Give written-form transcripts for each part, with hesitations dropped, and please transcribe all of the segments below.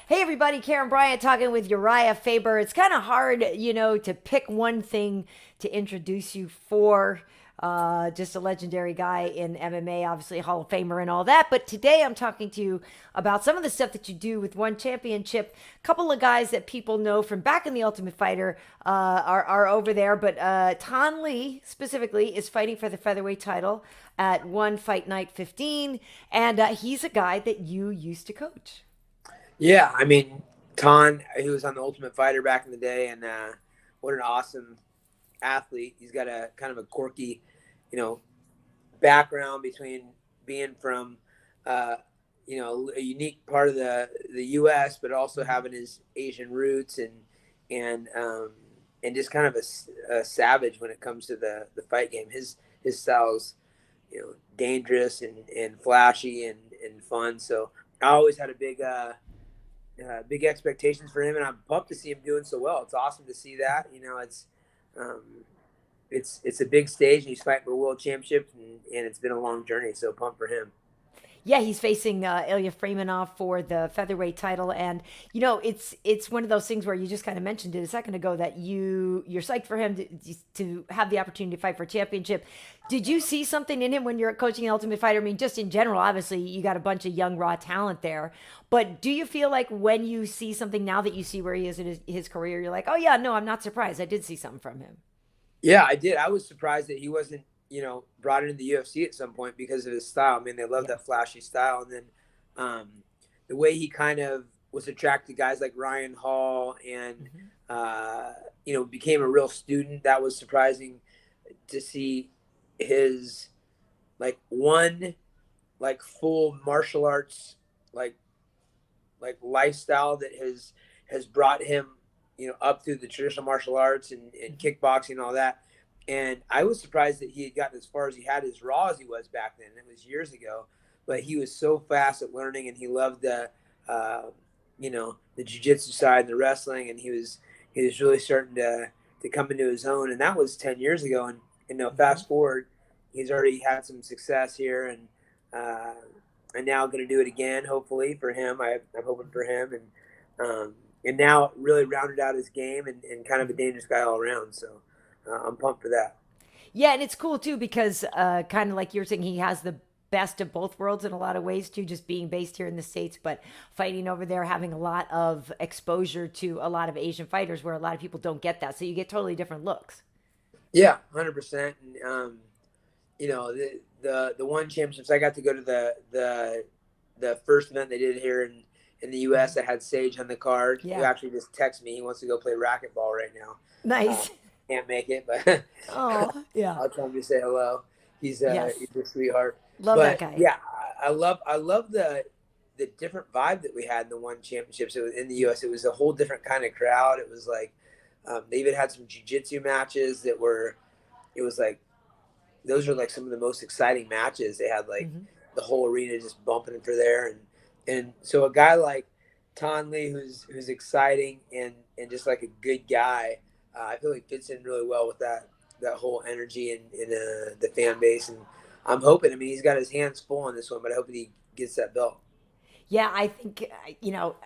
Hey everybody, Karyn Bryant talking with Urijah Faber. It's kind of hard, to pick one thing to introduce you for. Just a legendary guy in MMA, obviously a Hall of Famer and all that. But today I'm talking to you about some of the stuff that you do with One Championship. A couple of guys that people know from back in the Ultimate Fighter are over there. But Thanh Lee specifically is fighting for the featherweight title at One Fight Night 15. And he's a guy that you used to coach. Yeah, I mean, Thanh, he was on the Ultimate Fighter back in the day, and what an awesome athlete. He's got a kind of a quirky, you know, background between being from, a unique part of the U.S., but also having his Asian roots and just kind of a savage when it comes to the fight game. His style's, dangerous and flashy and fun. So I always had a big expectations for him, and I'm pumped to see him doing so well. It's awesome to see that. Um, it's a big stage, and he's fighting for world championships, and it's been a long journey. So pumped for him. Yeah, he's facing Ilya Freemanov for the featherweight title, and it's one of those things where you just kind of mentioned it a second ago that you're psyched for him to have the opportunity to fight for a championship. Did you see something in him when you're coaching the Ultimate Fighter? I mean, just in general, obviously you got a bunch of young raw talent there, but do you feel like when you see something now that you see where he is in his career, you're like, oh yeah, no, I'm not surprised. I did see something from him. Yeah, I did. I was surprised that he wasn't, brought into the UFC at some point because of his style. I mean, they love Yeah. that flashy style, and then um, the way he kind of was attracted to guys like Ryan Hall, and Hmm. became a real student. That was surprising to see his one full martial arts like lifestyle that has brought him up through the traditional martial arts and kickboxing and all that. And I was surprised that he had gotten as far as he had, as raw as he was back then. It was years ago, but he was so fast at learning, and he loved uh, the jujitsu side and the wrestling, and he was really starting to come into his own. And that was 10 years ago. And Hmm. fast forward, he's already had some success here, uh, and now going to do it again. Hopefully for him, I'm hoping for him, and now really rounded out his game, and kind of a Hmm. dangerous guy all around. So I'm pumped for that. Yeah, and it's cool too because kind of like you're saying, he has the best of both worlds in a lot of ways too, just being based here in the States, but fighting over there, having a lot of exposure to a lot of Asian fighters where a lot of people don't get that. So you get totally different looks. Yeah, 100%. And the one championships, I got to go to the first event they did here in the U.S. Hmm. that had Sage on the card, who Yeah. actually just texted me. He wants to go play racquetball right now. Nice. Can't make it, but Oh, yeah. I'll tell him to say hello. Yes. He's a sweetheart. Love that But guy. yeah, I love the different vibe that we had in the one championships. It was in the U.S. It was a whole different kind of crowd. It was like they even had some jiu-jitsu matches that were. It was like those were like some of the most exciting matches. They had like Hmm. the whole arena just bumping for there, and so a guy like Thanh Lee, who's exciting and just like a good guy, I feel like fits in really well with that whole energy and the fan base. And I'm hoping. I mean, he's got his hands full on this one, but I hope that he gets that belt. Yeah, I think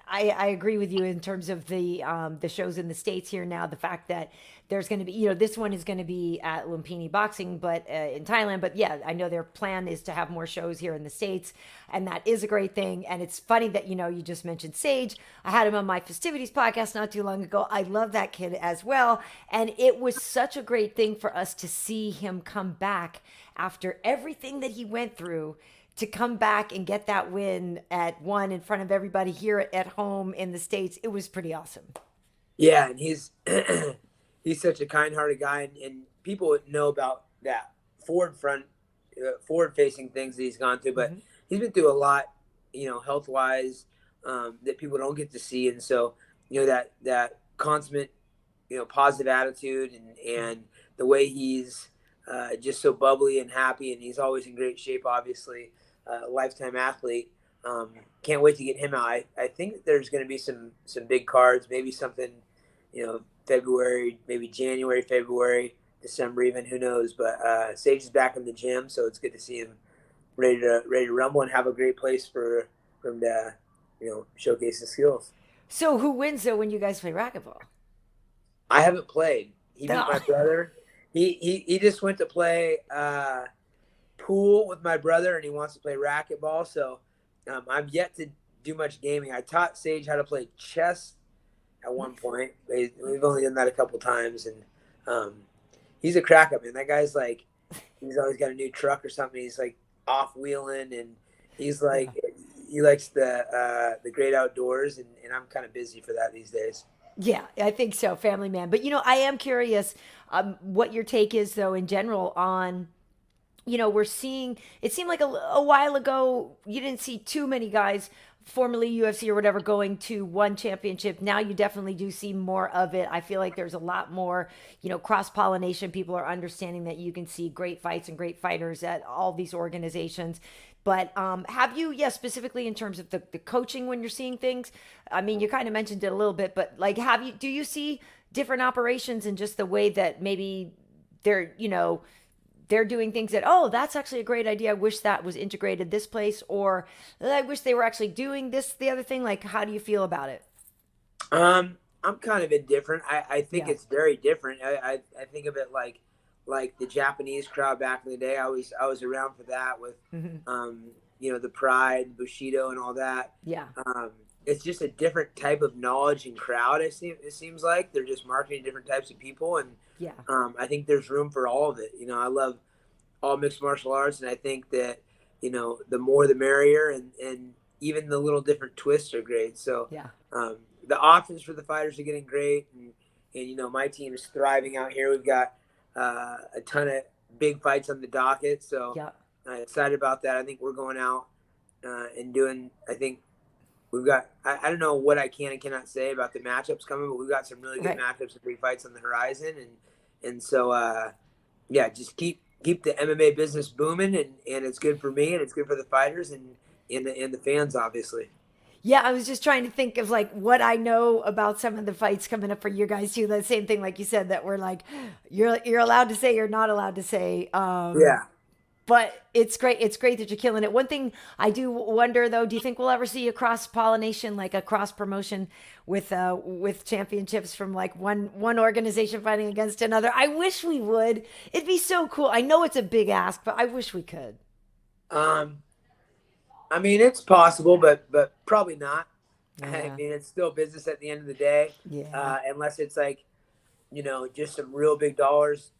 I agree with you in terms of the shows in the States here now. The fact that there's going to be, this one is going to be at Lumpini Boxing, but in Thailand. But yeah, I know their plan is to have more shows here in the States, and that is a great thing. And it's funny that you just mentioned Sage. I had him on my Fistivities podcast not too long ago. I love that kid as well, and it was such a great thing for us to see him come back after everything that he went through to come back and get that win at one in front of everybody here at home in the States. It was pretty awesome. Yeah, and he's he's such a kind-hearted guy, and people know about that forward front, forward-facing things that he's gone through. But Hmm. he's been through a lot, health-wise, that people don't get to see, and so that consummate, positive attitude, and the way he's just so bubbly and happy, and he's always in great shape. Obviously, lifetime athlete. Can't wait to get him out. I think that there's going to be some big cards, maybe something, February, maybe January, February, December, even who knows. But Sage is back in the gym, so it's good to see him ready to rumble and have a great place for him to showcase his skills. So who wins though when you guys play racquetball? I haven't played. He beat my Oh, brother. He just went to play pool with my brother, and he wants to play racquetball. So I'm yet to do much gaming. I taught Sage how to play chess at one point. We've only done that a couple times, and um, he's a crack up, man. That guy's like, he's always got a new truck or something. He's like off wheeling, and he's yeah. like, he likes the great outdoors, and I'm kind of busy for that these days. Yeah, I think so, family man. But I am curious what your take is though in general on we're seeing it seemed like a while ago you didn't see too many guys formerly UFC or whatever going to one championship. Now you definitely do see more of it. I feel like there's a lot more, cross pollination. People are understanding that you can see great fights and great fighters at all these organizations. But have you, yeah, specifically in terms of the coaching when you're seeing things? I mean, you kind of mentioned it a little bit, but like, do you see different operations and just the way that maybe they're, they're doing things that, oh, that's actually a great idea. I wish that was integrated this place, or I wish they were actually doing this, the other thing. Like, how do you feel about it? I'm kind of indifferent. I think Yeah. it's very different. I think of it like the Japanese crowd back in the day. I was around for that with Hmm. the Pride, Bushido, and all that. Yeah. Um, it's just a different type of knowledge and crowd. It seems like they're just marketing different types of people, and Yeah. I think there's room for all of it. I love all mixed martial arts, and I think that the more the merrier, and even the little different twists are great. So Yeah. um, the options for the fighters are getting great, and my team is thriving out here. We've got a ton of big fights on the docket, so Yeah. I'm excited about that. I think we're going out and doing. I think we've got. I don't know what I can and cannot say about the matchups coming, but we've got some really good Right. matchups and big fights on the horizon, and so yeah, just keep the MMA business booming, and it's good for me, and it's good for the fighters, and the fans, obviously. Yeah, I was just trying to think of like what I know about some of the fights coming up for you guys too. The same thing, like you said, that we're like, you're allowed to say, you're not allowed to say. Yeah. But it's great. It's great that you're killing it. One thing I do wonder though, do you think we'll ever see a cross pollination, like a cross promotion with championships from like one organization fighting against another? I wish we would. It'd be so cool. I know it's a big ask, but I wish we could. Um, I mean, it's possible, but probably not. I Yeah. mean, it's still business at the end of the day, Yeah. unless it's like just some real big dollars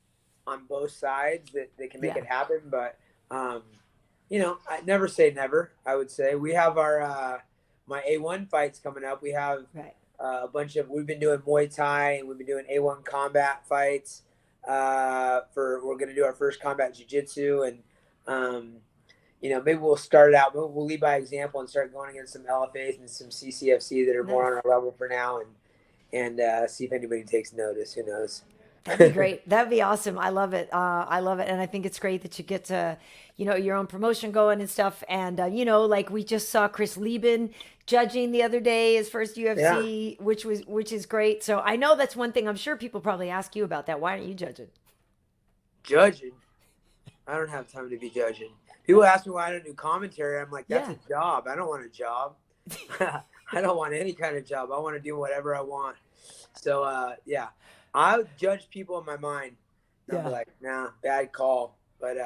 on both sides that they can make Yeah. it happen. But I never say never. I would say we have our my A1 fights coming up. We have Right. a bunch of. We've been doing Muay Thai, and we've been doing A1 combat fights. We're going to do our first combat jiu-jitsu, and maybe we'll start it out. We'll lead by example and start going against some LFAs and some CCFC that are more Nice. on our level for now, and see if anybody takes notice. Who knows? That'd be great. That'd be awesome. I love it. I love it, and I think it's great that you get to, your own promotion going and stuff. And like we just saw Chris Lieben judging the other day his first Yeah, UFC, which is great. So I know that's one thing. I'm sure people probably ask you about that. Why aren't you judging? judging. I don't have time to be judging. People ask me why I don't do commentary. I'm like, that's Yeah. a job. I don't want a job. I don't want any kind of job. I want to do whatever I want. So yeah, I'll judge people in my mind. And I'll be Yeah. like, nah, bad call. But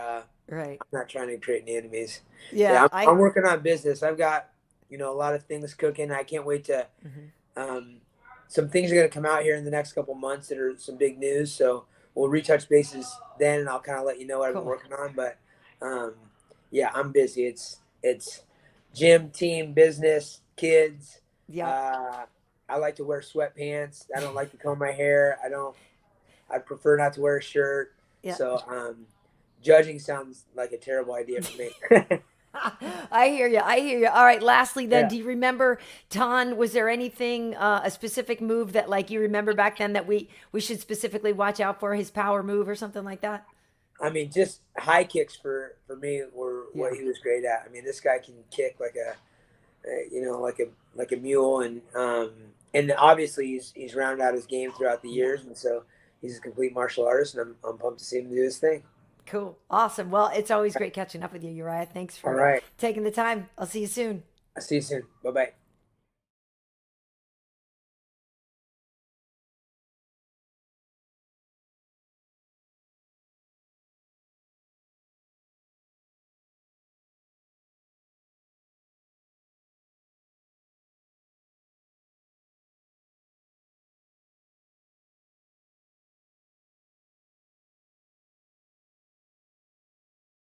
Right. I'm not trying to create any enemies. Yeah, Yeah. I'm working on business. I've got a lot of things cooking. I can't wait to. Mhm. Um, some things are going to come out here in the next couple months that are some big news. So we'll retouch bases then, and I'll kind of let you know what I've been Cool. working on. But um, yeah, I'm busy. It's gym, team, business, kids. Yeah. Uh, I like to wear sweatpants. I don't like to comb my hair. I don't. I prefer not to wear a shirt. Yeah. So judging sounds like a terrible idea for me. I hear you. I hear you. All right. Lastly, then, Yeah. do you remember Tan? Was there anything, a specific move that, like, you remember back then that we should specifically watch out for? His power move or something like that? I mean, just high kicks for me were Yeah. what he was great at. I mean, this guy can kick like like a mule, and obviously he's rounded out his game throughout the Yeah. years, and so he's a complete martial artist, and I'm pumped to see him do his thing. Cool. Awesome. Well, it's always great catching up with you, Uriah. Thanks All for right, taking the time. I'll see you soon. I'll see you soon. Bye bye.